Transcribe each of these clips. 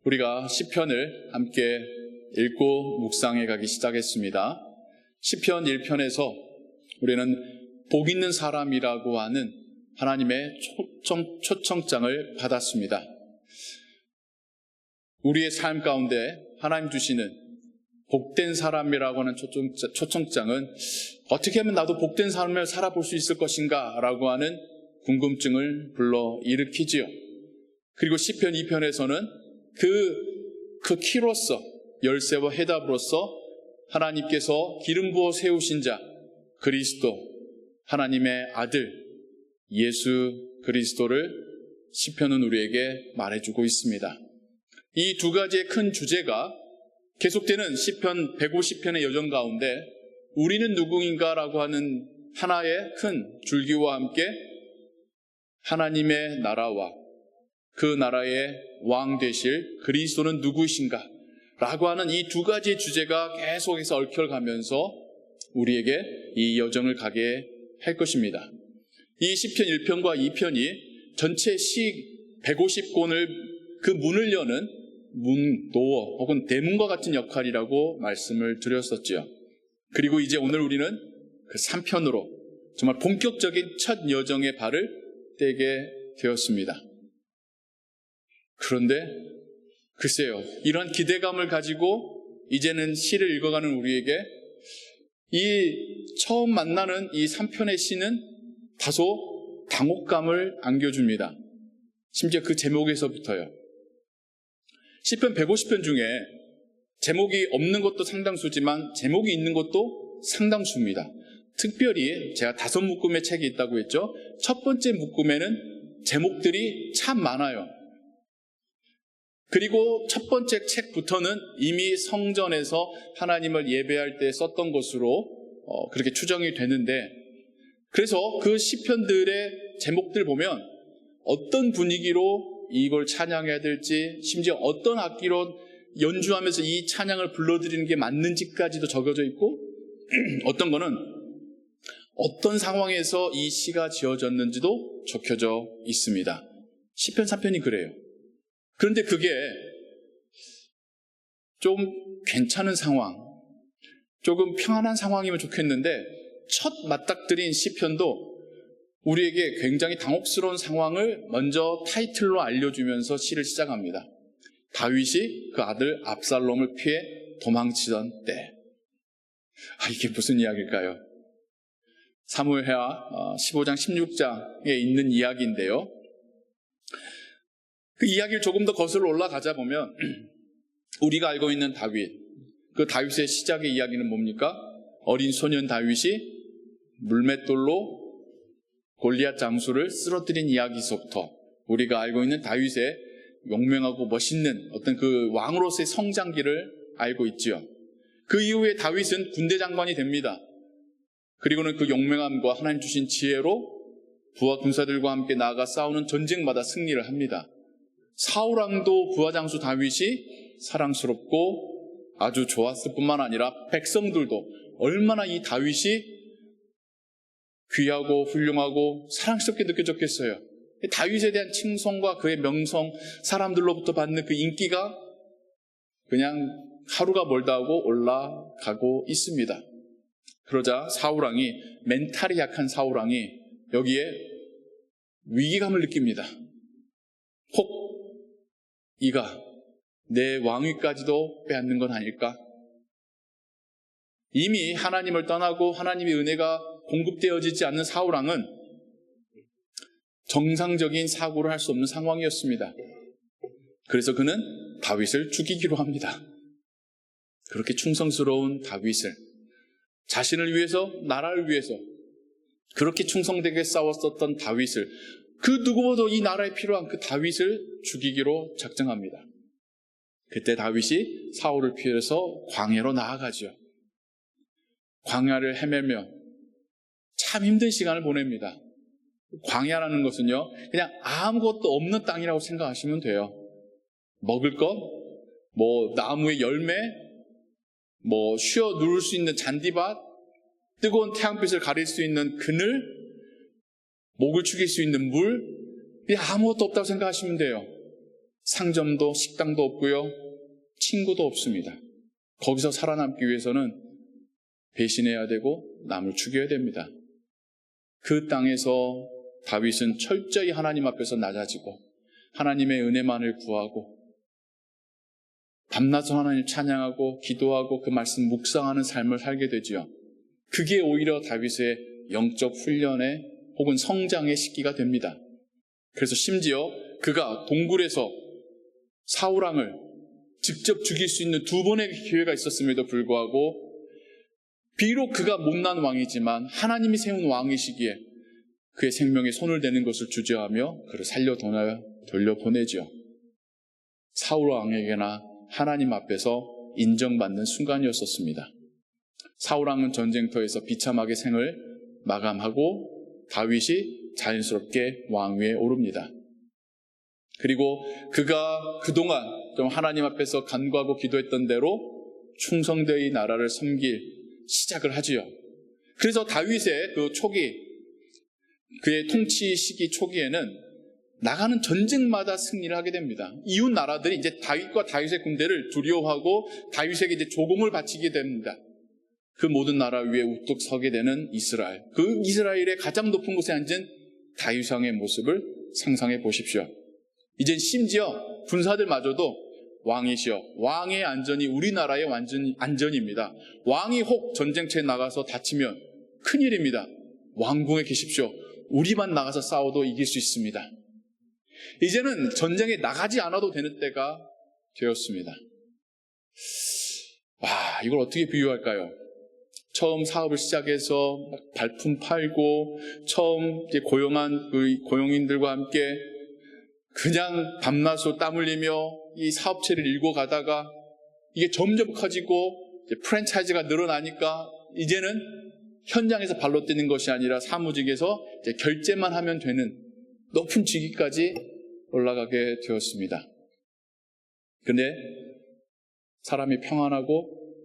우리가 시편을 함께 읽고 묵상해 가기 시작했습니다. 시편 1편에서 우리는 복 있는 사람이라고 하는 하나님의 초청장을 받았습니다. 우리의 삶 가운데 하나님 주시는 복된 사람이라고 하는 초청장은 어떻게 하면 나도 복된 삶을 살아볼 수 있을 것인가 라고 하는 궁금증을 불러일으키지요. 그리고 시편 2편에서는 그 키로서, 열쇠와 해답으로서 하나님께서 기름 부어 세우신 자 그리스도, 하나님의 아들 예수 그리스도를 시편은 우리에게 말해주고 있습니다. 이 두 가지의 큰 주제가 계속되는 시편 150편의 여정 가운데 우리는 누구인가라고 하는 하나의 큰 줄기와 함께 하나님의 나라와 그 나라의 왕 되실 그리스도는 누구이신가 라고 하는 이 두 가지의 주제가 계속해서 얽혀가면서 우리에게 이 여정을 가게 할 것입니다. 이 시편 1편과 2편이 전체 시 150권을 그 문을 여는 문, 도어 혹은 대문과 같은 역할이라고 말씀을 드렸었죠. 그리고 이제 오늘 우리는 그 3편으로 정말 본격적인 첫 여정의 발을 떼게 되었습니다. 그런데 글쎄요, 이런 기대감을 가지고 이제는 시를 읽어가는 우리에게 이 처음 만나는 이 3편의 시는 다소 당혹감을 안겨줍니다. 심지어 그 제목에서부터요. 시편 150편 중에 제목이 없는 것도 상당수지만 제목이 있는 것도 상당수입니다. 특별히 제가 5묶음의 책이 있다고 했죠. 첫 번째 묶음에는 제목들이 참 많아요. 그리고 첫 번째 책부터는 이미 성전에서 하나님을 예배할 때 썼던 것으로 그렇게 추정이 되는데, 그래서 그 시편들의 제목들 보면 어떤 분위기로 이걸 찬양해야 될지, 심지어 어떤 악기로 연주하면서 이 찬양을 불러드리는 게 맞는지까지도 적어져 있고, 어떤 거는 어떤 상황에서 이 시가 지어졌는지도 적혀져 있습니다. 시편 3편이 그래요. 그런데 그게 좀 괜찮은 상황, 조금 평안한 상황이면 좋겠는데 첫 맞닥뜨린 시편도 우리에게 굉장히 당혹스러운 상황을 먼저 타이틀로 알려주면서 시를 시작합니다. 다윗이 그 아들 압살롬을 피해 도망치던 때. 이게 무슨 이야기일까요? 사무엘하 15장 16장에 있는 이야기인데요. 그 이야기를 조금 더 거슬러 올라가자 보면 우리가 알고 있는 다윗, 그 다윗의 시작의 이야기는 뭡니까? 어린 소년 다윗이 물맷돌로 골리앗 장수를 쓰러뜨린 이야기서부터 우리가 알고 있는 다윗의 용맹하고 멋있는 어떤 그 왕으로서의 성장기를 알고 있지요. 그 이후에 다윗은 군대 장관이 됩니다. 그리고는 그 용맹함과 하나님 주신 지혜로 부하 군사들과 함께 나아가 싸우는 전쟁마다 승리를 합니다. 사울왕도 부하 장수 다윗이 사랑스럽고 아주 좋았을 뿐만 아니라 백성들도 얼마나 이 다윗이 귀하고 훌륭하고 사랑스럽게 느껴졌겠어요. 다윗에 대한 칭송과 그의 명성, 사람들로부터 받는 그 인기가 그냥 하루가 멀다 하고 올라가고 있습니다. 그러자 사울왕이, 멘탈이 약한 사울왕이 여기에 위기감을 느낍니다. 혹 이가 내 왕위까지도 빼앗는 건 아닐까? 이미 하나님을 떠나고 하나님의 은혜가 공급되어지지 않는 사울왕은 정상적인 사고를 할 수 없는 상황이었습니다. 그래서 그는 다윗을 죽이기로 합니다. 그렇게 충성스러운 다윗을, 자신을 위해서, 나라를 위해서 그렇게 충성되게 싸웠었던 다윗을, 그 누구보다 이 나라에 필요한 그 다윗을 죽이기로 작정합니다. 그때 다윗이 사울을 피해서 광야로 나아가죠. 광야를 헤매며 참 힘든 시간을 보냅니다. 광야라는 것은요, 그냥 아무것도 없는 땅이라고 생각하시면 돼요. 먹을 것, 나무의 열매, 쉬어 누울 수 있는 잔디밭, 뜨거운 태양빛을 가릴 수 있는 그늘, 목을 축일 수 있는 물, 아무것도 없다고 생각하시면 돼요. 상점도 식당도 없고요. 친구도 없습니다. 거기서 살아남기 위해서는 배신해야 되고 남을 죽여야 됩니다. 그 땅에서 다윗은 철저히 하나님 앞에서 낮아지고 하나님의 은혜만을 구하고 밤낮으로 하나님 찬양하고 기도하고 그 말씀 묵상하는 삶을 살게 되지요. 그게 오히려 다윗의 영적 훈련의 혹은 성장의 시기가 됩니다. 그래서 심지어 그가 동굴에서 사울왕을 직접 죽일 수 있는 2번의 기회가 있었음에도 불구하고 비록 그가 못난 왕이지만 하나님이 세운 왕이시기에 그의 생명에 손을 대는 것을 주저하며 그를 살려 돌려보내죠. 사울왕에게나 하나님 앞에서 인정받는 순간이었었습니다. 사울왕은 전쟁터에서 비참하게 생을 마감하고 다윗이 자연스럽게 왕위에 오릅니다. 그리고 그가 그동안 좀 하나님 앞에서 간구하고 기도했던 대로 충성되어 이 나라를 섬길 시작을 하지요. 그래서 다윗의 그 초기, 그의 통치 시기 초기에는 나가는 전쟁마다 승리를 하게 됩니다. 이웃 나라들이 이제 다윗과 다윗의 군대를 두려워하고 다윗에게 이제 조공을 바치게 됩니다. 그 모든 나라 위에 우뚝 서게 되는 이스라엘. 그 이스라엘의 가장 높은 곳에 앉은 다윗 왕의 모습을 상상해 보십시오. 이젠 심지어 군사들마저도 왕이시여, 왕의 안전이 우리나라의 완전 안전입니다. 왕이 혹 전쟁터에 나가서 다치면 큰일입니다. 왕궁에 계십시오. 우리만 나가서 싸워도 이길 수 있습니다. 이제는 전쟁에 나가지 않아도 되는 때가 되었습니다. 와, 이걸 어떻게 비유할까요? 처음 사업을 시작해서 발품 팔고 처음 이제 고용한 그 고용인들과 함께 그냥 밤낮으로 땀 흘리며 이 사업체를 일궈 가다가 이게 점점 커지고 이제 프랜차이즈가 늘어나니까 이제는 현장에서 발로 뛰는 것이 아니라 사무직에서 이제 결제만 하면 되는 높은 직위까지 올라가게 되었습니다. 근데 사람이 평안하고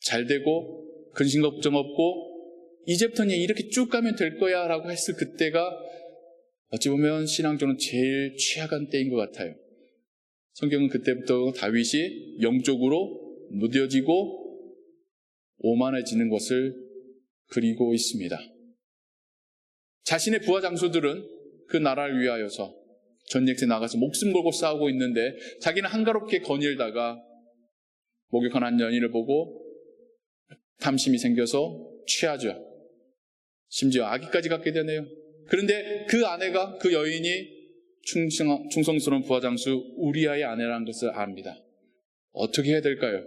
잘 되고 근심 걱정 없고 이제부터는 이렇게 쭉 가면 될 거야 라고 했을 그때가 어찌 보면 신앙적으로 제일 취약한 때인 것 같아요. 성경은 그때부터 다윗이 영적으로 무뎌지고 오만해지는 것을 그리고 있습니다. 자신의 부하 장수들은 그 나라를 위하여서 전쟁터에 나가서 목숨 걸고 싸우고 있는데 자기는 한가롭게 거닐다가 목욕한 한 여인을 보고 탐심이 생겨서 취하죠. 심지어 아기까지 갖게 되네요. 그런데 그 아내가, 그 여인이 충성스러운 부하장수 우리아의 아내라는 것을 압니다. 어떻게 해야 될까요?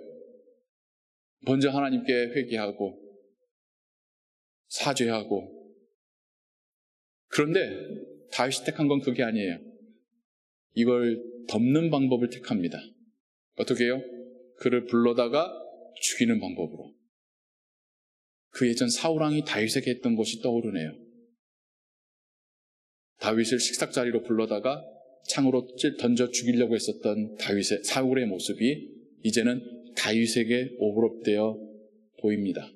먼저 하나님께 회개하고 사죄하고. 그런데 다윗이 택한 건 그게 아니에요. 이걸 덮는 방법을 택합니다. 어떻게 해요? 그를 불러다가 죽이는 방법으로. 그 예전 사울왕이 다윗에게 했던 것이 떠오르네요. 다윗을 식탁자리로 불러다가 창으로 던져 죽이려고 했었던 사울의 모습이 이제는 다윗에게 오버랩되어 보입니다.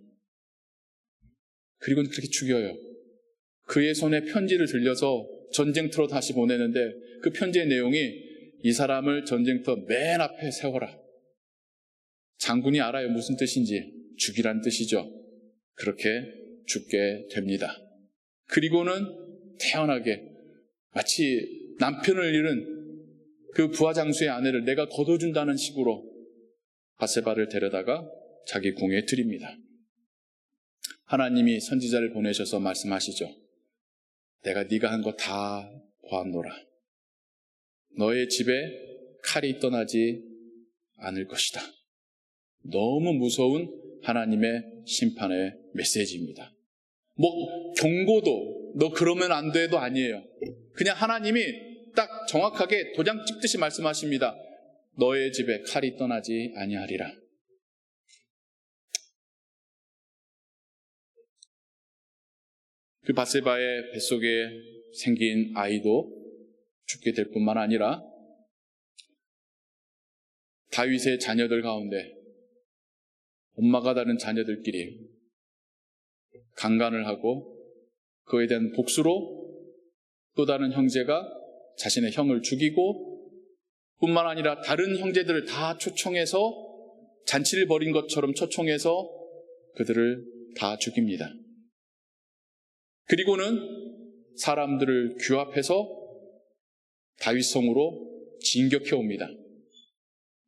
그리고 그렇게 죽여요. 그의 손에 편지를 들려서 전쟁터로 다시 보내는데 그 편지의 내용이 이 사람을 전쟁터 맨 앞에 세워라. 장군이 알아요. 무슨 뜻인지. 죽이란 뜻이죠. 그렇게 죽게 됩니다. 그리고는 태연하게 마치 남편을 잃은 그 부하장수의 아내를 내가 거둬준다는 식으로 바세바를 데려다가 자기 궁에 들입니다. 하나님이 선지자를 보내셔서 말씀하시죠. 내가 네가 한 거 다 보았노라. 너의 집에 칼이 떠나지 않을 것이다. 너무 무서운 하나님의 심판의 메시지입니다. 경고도 너 그러면 안 돼도 아니에요. 그냥 하나님이 딱 정확하게 도장 찍듯이 말씀하십니다. 너의 집에 칼이 떠나지 아니하리라. 그 바세바의 뱃속에 생긴 아이도 죽게 될 뿐만 아니라 다윗의 자녀들 가운데 엄마가 다른 자녀들끼리 강간을 하고 그에 대한 복수로 또 다른 형제가 자신의 형을 죽이고 뿐만 아니라 다른 형제들을 다 초청해서 잔치를 벌인 것처럼 초청해서 그들을 다 죽입니다. 그리고는 사람들을 규합해서 다윗성으로 진격해 옵니다.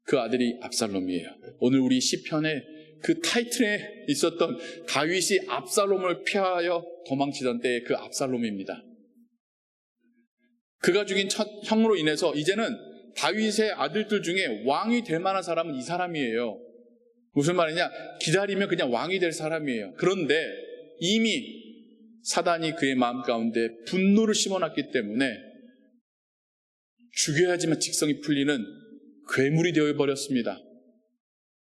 그 아들이 압살롬이에요. 오늘 우리 시편에 그 타이틀에 있었던 다윗이 압살롬을 피하여 도망치던 때의 그 압살롬입니다. 그가 죽인 첫 형으로 인해서 이제는 다윗의 아들들 중에 왕이 될 만한 사람은 이 사람이에요. 무슨 말이냐? 기다리면 그냥 왕이 될 사람이에요. 그런데 이미 사단이 그의 마음 가운데 분노를 심어놨기 때문에 죽여야지만 직성이 풀리는 괴물이 되어버렸습니다.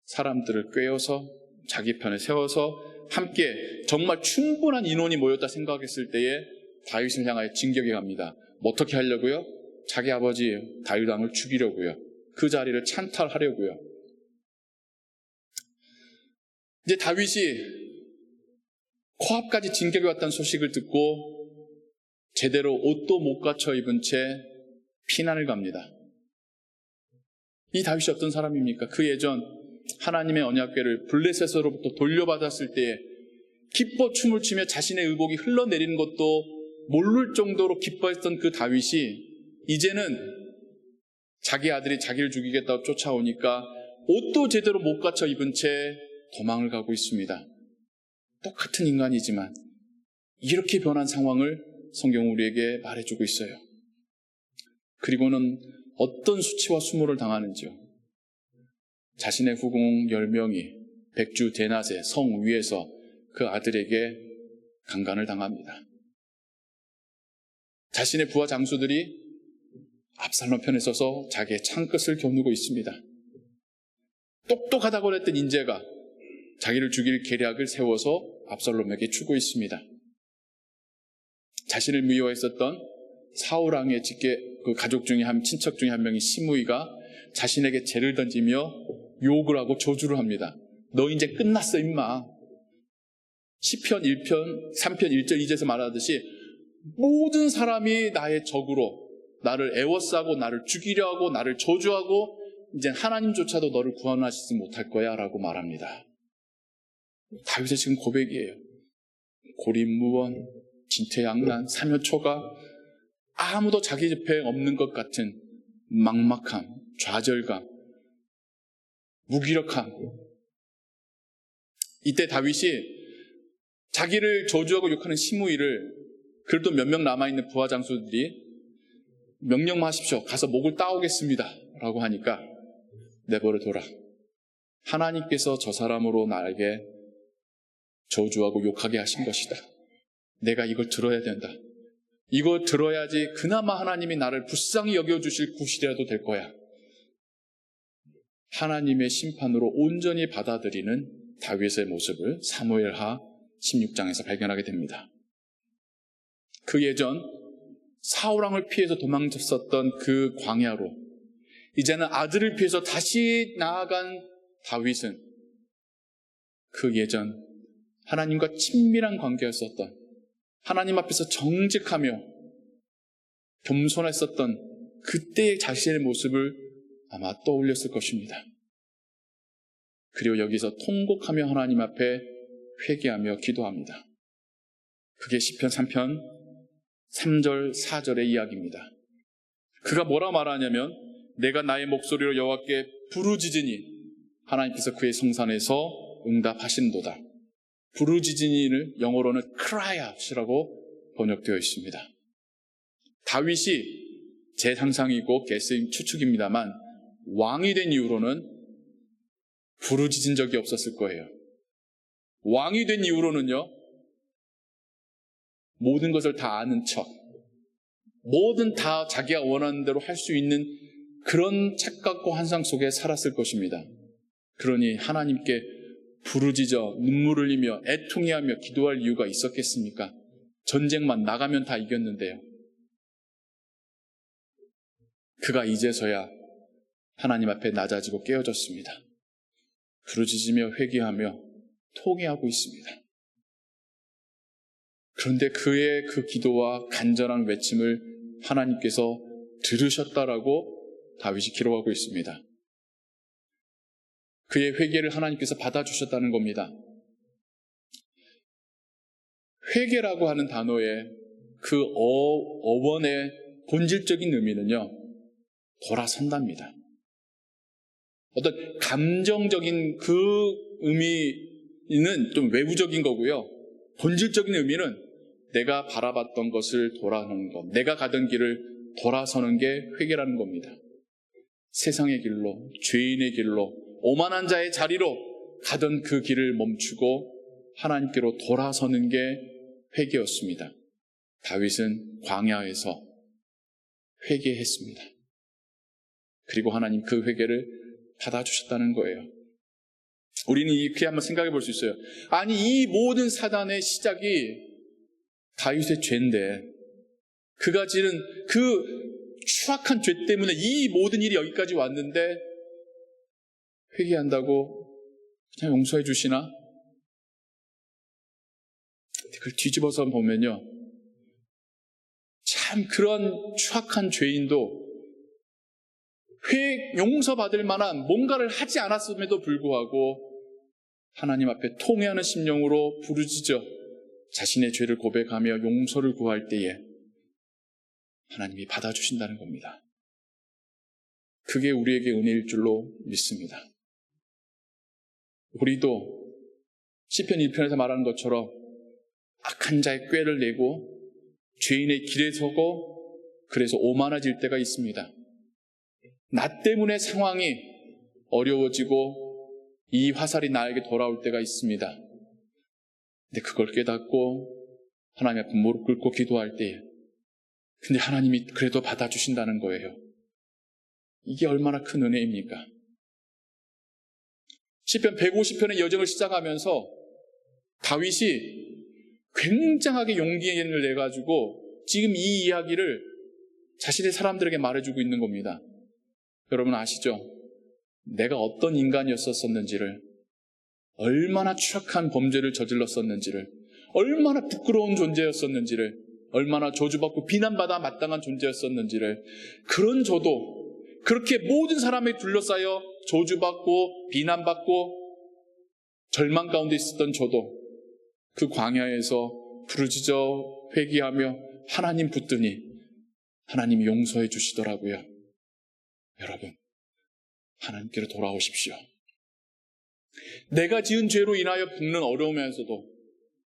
사람들을 꿰어서 자기 편에 세워서 함께 정말 충분한 인원이 모였다 생각했을 때에 다윗을 향하여 진격해 갑니다. 어떻게 하려고요? 자기 아버지 다윗 왕을 죽이려고요. 그 자리를 찬탈하려고요. 이제 다윗이 코앞까지 진격해 왔다는 소식을 듣고 제대로 옷도 못 갖춰 입은 채 피난을 갑니다. 이 다윗이 어떤 사람입니까? 그 예전 하나님의 언약궤를 블레셋으로부터 돌려받았을 때에 기뻐 춤을 추며 자신의 의복이 흘러내리는 것도 모를 정도로 기뻐했던 그 다윗이 이제는 자기 아들이 자기를 죽이겠다고 쫓아오니까 옷도 제대로 못 갖춰 입은 채 도망을 가고 있습니다. 똑같은 인간이지만 이렇게 변한 상황을 성경은 우리에게 말해주고 있어요. 그리고는 어떤 수치와 수모를 당하는지요. 자신의 후궁 10명이 백주 데낫의 성 위에서 그 아들에게 강간을 당합니다. 자신의 부하 장수들이 압살롬 편에 서서 자기의 창끝을 겨누고 있습니다. 똑똑하다고 했던 인재가 자기를 죽일 계략을 세워서 압살롬에게 주고 있습니다. 자신을 미워했었던 사울 왕의 그 가족 중에 친척 중에 한 명이 시므이가 자신에게 죄를 던지며 욕을 하고 저주를 합니다. 너 이제 끝났어 임마. 시편 1편 3편 1절 2절에서 말하듯이 모든 사람이 나의 적으로 나를 애워싸고 나를 죽이려 하고 나를 저주하고 이제 하나님조차도 너를 구원하시지 못할 거야 라고 말합니다. 다윗의 지금 고백이에요. 고립무원, 진퇴양난, 사면초가 아무도 자기 옆에 없는 것 같은 막막함, 좌절감, 무기력함. 이때 다윗이 자기를 저주하고 욕하는 시므이를 그래도 몇 명 남아있는 부하 장수들이 명령만 하십시오. 가서 목을 따오겠습니다. 라고 하니까 내버려둬라. 하나님께서 저 사람으로 나에게 저주하고 욕하게 하신 것이다. 내가 이걸 들어야 된다. 이거 들어야지 그나마 하나님이 나를 불쌍히 여겨주실 구실이라도 될 거야. 하나님의 심판으로 온전히 받아들이는 다윗의 모습을 사무엘하 16장에서 발견하게 됩니다. 그 예전 사울왕을 피해서 도망쳤었던 그 광야로 이제는 아들을 피해서 다시 나아간 다윗은 그 예전 하나님과 친밀한 관계였었던 하나님 앞에서 정직하며 겸손했었던 그때의 자신의 모습을 아마 떠올렸을 것입니다. 그리고 여기서 통곡하며 하나님 앞에 회개하며 기도합니다. 그게 시편 3편 3절 4절의 이야기입니다. 그가 뭐라 말하냐면 내가 나의 목소리로 여호와께 부르짖으니 하나님께서 그의 성산에서 응답하신도다. 부르짖으니를 영어로는 cry out이라고 번역되어 있습니다. 다윗이 제 상상이고 게스임 추측입니다만 왕이 된 이후로는 부르짖은 적이 없었을 거예요. 왕이 된 이후로는요, 모든 것을 다 아는 척, 뭐든 다 자기가 원하는 대로 할 수 있는 그런 착각과 환상 속에 살았을 것입니다. 그러니 하나님께 부르짖어 눈물을 흘리며 애통해하며 기도할 이유가 있었겠습니까? 전쟁만 나가면 다 이겼는데요. 그가 이제서야 하나님 앞에 낮아지고 깨어졌습니다. 부르짖으며 회개하며 통회하고 있습니다. 그런데 그의 그 기도와 간절한 외침을 하나님께서 들으셨다라고 다윗이 기록하고 있습니다. 그의 회개를 하나님께서 받아주셨다는 겁니다. 회개라고 하는 단어의 그 어원의 본질적인 의미는요, 돌아선답니다. 어떤 감정적인 그 의미는 좀 외부적인 거고요. 본질적인 의미는 내가 바라봤던 것을 돌아서는 것, 내가 가던 길을 돌아서는 게 회개라는 겁니다. 세상의 길로, 죄인의 길로, 오만한 자의 자리로 가던 그 길을 멈추고 하나님께로 돌아서는 게 회개였습니다. 다윗은 광야에서 회개했습니다. 그리고 하나님 그 회개를 받아주셨다는 거예요. 우리는 이렇게 한번 생각해 볼 수 있어요. 아니, 이 모든 사단의 시작이 다윗의 죄인데, 그가 지은 그 추악한 죄 때문에 이 모든 일이 여기까지 왔는데 회개한다고 그냥 용서해 주시나? 그걸 뒤집어서 보면요, 참 그런 추악한 죄인도 용서받을 만한 뭔가를 하지 않았음에도 불구하고 하나님 앞에 통회하는 심령으로 부르짖어 자신의 죄를 고백하며 용서를 구할 때에 하나님이 받아주신다는 겁니다. 그게 우리에게 은혜일 줄로 믿습니다. 우리도 시편 1편에서 말하는 것처럼 악한 자의 꾀를 내고 죄인의 길에 서고 그래서 오만해질 때가 있습니다. 나 때문에 상황이 어려워지고 이 화살이 나에게 돌아올 때가 있습니다. 근데 그걸 깨닫고 하나님 앞에 무릎 꿇고 기도할 때에 근데 하나님이 그래도 받아주신다는 거예요. 이게 얼마나 큰 은혜입니까? 시편 150편의 여정을 시작하면서 다윗이 굉장하게 용기를 내가지고 지금 이 이야기를 자신의 사람들에게 말해주고 있는 겁니다. 여러분 아시죠? 내가 어떤 인간이었었는지를, 얼마나 추악한 범죄를 저질렀었는지를, 얼마나 부끄러운 존재였었는지를, 얼마나 저주받고 비난받아 마땅한 존재였었는지를, 그런 저도 그렇게 모든 사람에 둘러싸여 저주받고 비난받고 절망 가운데 있었던 저도 그 광야에서 부르짖어 회개하며 하나님 붙드니 하나님이 용서해 주시더라고요. 여러분, 하나님께로 돌아오십시오. 내가 지은 죄로 인하여 겪는 어려움에서도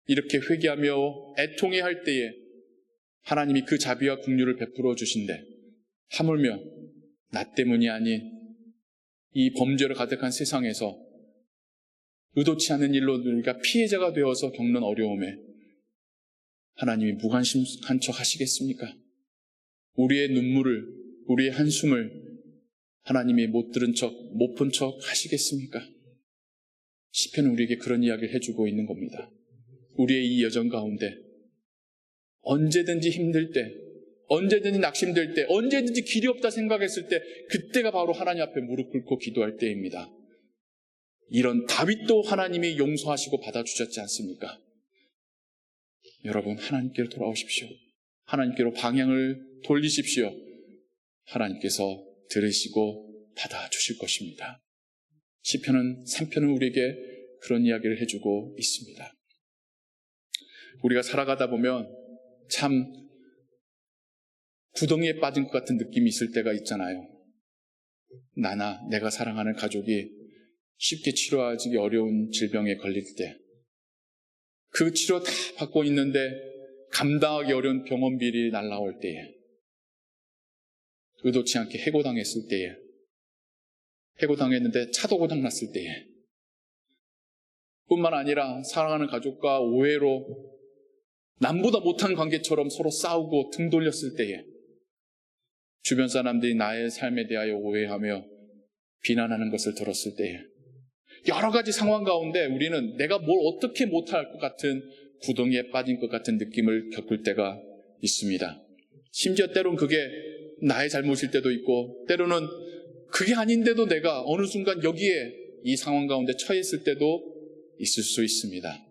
이렇게 회개하며 애통해 할 때에 하나님이 그 자비와 긍휼을 베풀어 주신대 하물며 나 때문이 아닌 이 범죄로 가득한 세상에서 의도치 않은 일로 우리가 피해자가 되어서 겪는 어려움에 하나님이 무관심한 척 하시겠습니까? 우리의 눈물을, 우리의 한숨을 하나님이 못 들은 척, 못 본 척 하시겠습니까? 시편은 우리에게 그런 이야기를 해주고 있는 겁니다. 우리의 이 여정 가운데 언제든지 힘들 때, 언제든지 낙심될 때, 언제든지 길이 없다 생각했을 때 그때가 바로 하나님 앞에 무릎 꿇고 기도할 때입니다. 이런 다윗도 하나님이 용서하시고 받아주셨지 않습니까? 여러분, 하나님께로 돌아오십시오. 하나님께로 방향을 돌리십시오. 하나님께서 들으시고 받아주실 것입니다. 시편은 3편은 우리에게 그런 이야기를 해주고 있습니다. 우리가 살아가다 보면 참 구덩이에 빠진 것 같은 느낌이 있을 때가 있잖아요. 나나 내가 사랑하는 가족이 쉽게 치료하기 어려운 질병에 걸릴 때, 그 치료 다 받고 있는데 감당하기 어려운 병원비리 날라올 때에, 의도치 않게 해고당했을 때에, 해고당했는데 차도 고장났을 때에, 뿐만 아니라 사랑하는 가족과 오해로 남보다 못한 관계처럼 서로 싸우고 등 돌렸을 때에, 주변 사람들이 나의 삶에 대하여 오해하며 비난하는 것을 들었을 때에, 여러 가지 상황 가운데 우리는 내가 뭘 어떻게 못할 것 같은 구덩이에 빠진 것 같은 느낌을 겪을 때가 있습니다. 심지어 때론 그게 나의 잘못일 때도 있고, 때로는 그게 아닌데도 내가 어느 순간 여기에 이 상황 가운데 처했을 때도 있을 수 있습니다.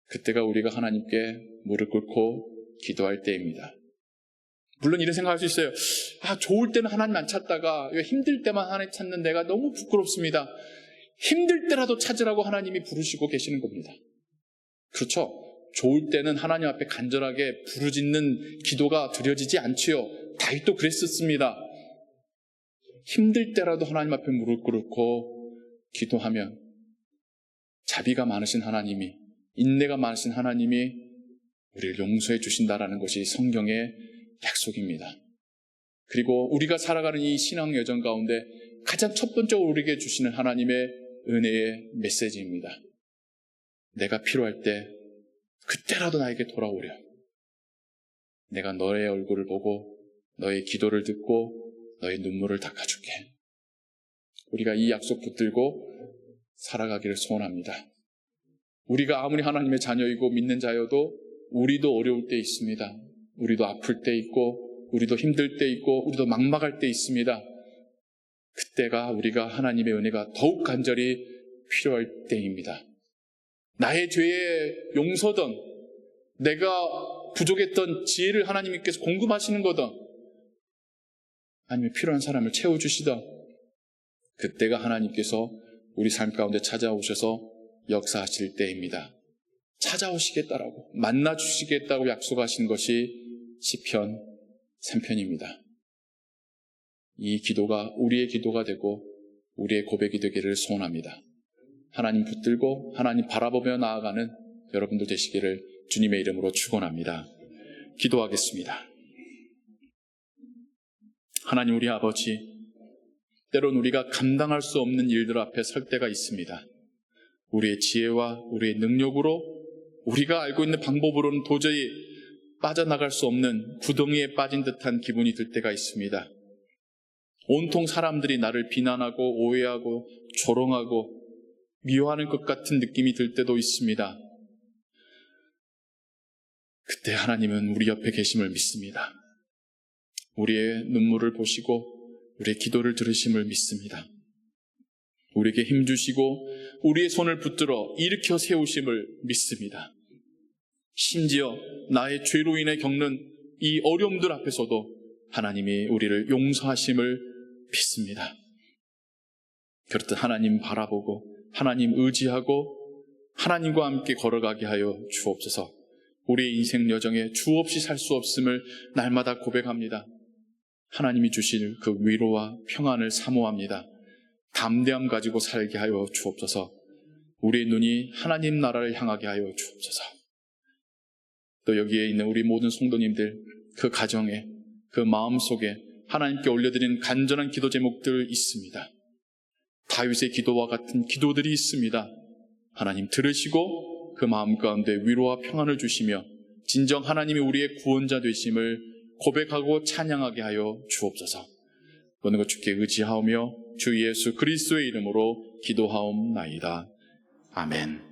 그때가 우리가 하나님께 무릎 꿇고 기도할 때입니다. 물론 이런 생각할 수 있어요. 좋을 때는 하나님 안 찾다가 힘들 때만 하나님 찾는 내가 너무 부끄럽습니다. 힘들 때라도 찾으라고 하나님이 부르시고 계시는 겁니다. 그렇죠? 좋을 때는 하나님 앞에 간절하게 부르짖는 기도가 드려지지 않지요. 다윗도 그랬었습니다. 힘들 때라도 하나님 앞에 무릎 꿇고 기도하면 자비가 많으신 하나님이, 인내가 많으신 하나님이 우리를 용서해 주신다라는 것이 성경의 약속입니다. 그리고 우리가 살아가는 이 신앙 여정 가운데 가장 첫 번째로 우리에게 주시는 하나님의 은혜의 메시지입니다. 내가 필요할 때 그때라도 나에게 돌아오려. 내가 너의 얼굴을 보고 너의 기도를 듣고 너의 눈물을 닦아줄게. 우리가 이 약속 붙들고 살아가기를 소원합니다. 우리가 아무리 하나님의 자녀이고 믿는 자여도 우리도 어려울 때 있습니다. 우리도 아플 때 있고 우리도 힘들 때 있고 우리도 막막할 때 있습니다. 그때가 우리가 하나님의 은혜가 더욱 간절히 필요할 때입니다. 나의 죄의 용서든 내가 부족했던 지혜를 하나님께서 공급하시는 거든 아니면 필요한 사람을 채워주시든 그때가 하나님께서 우리 삶 가운데 찾아오셔서 역사하실 때입니다. 찾아오시겠다라고 만나주시겠다고 약속하신 것이 시편 3편입니다. 이 기도가 우리의 기도가 되고 우리의 고백이 되기를 소원합니다. 하나님 붙들고 하나님 바라보며 나아가는 여러분들 되시기를 주님의 이름으로 축원합니다. 기도하겠습니다. 하나님 우리 아버지, 때론 우리가 감당할 수 없는 일들 앞에 설 때가 있습니다. 우리의 지혜와 우리의 능력으로 우리가 알고 있는 방법으로는 도저히 빠져나갈 수 없는 구덩이에 빠진 듯한 기분이 들 때가 있습니다. 온통 사람들이 나를 비난하고 오해하고 조롱하고 미워하는 것 같은 느낌이 들 때도 있습니다. 그때 하나님은 우리 옆에 계심을 믿습니다. 우리의 눈물을 보시고 우리의 기도를 들으심을 믿습니다. 우리에게 힘주시고 우리의 손을 붙들어 일으켜 세우심을 믿습니다. 심지어 나의 죄로 인해 겪는 이 어려움들 앞에서도 하나님이 우리를 용서하심을 믿습니다. 그렇듯 하나님 바라보고 하나님 의지하고 하나님과 함께 걸어가게 하여 주옵소서. 우리의 인생 여정에 주 없이 살 수 없음을 날마다 고백합니다. 하나님이 주실 그 위로와 평안을 사모합니다. 담대함 가지고 살게 하여 주옵소서. 우리의 눈이 하나님 나라를 향하게 하여 주옵소서. 또 여기에 있는 우리 모든 성도님들 그 가정에 그 마음속에 하나님께 올려드리는 간절한 기도 제목들 있습니다. 다윗의 기도와 같은 기도들이 있습니다. 하나님 들으시고 그 마음 가운데 위로와 평안을 주시며 진정 하나님이 우리의 구원자 되심을 고백하고 찬양하게 하여 주옵소서. 모든 것 주께 의지하오며 주 예수 그리스도의 이름으로 기도하옵나이다. 아멘.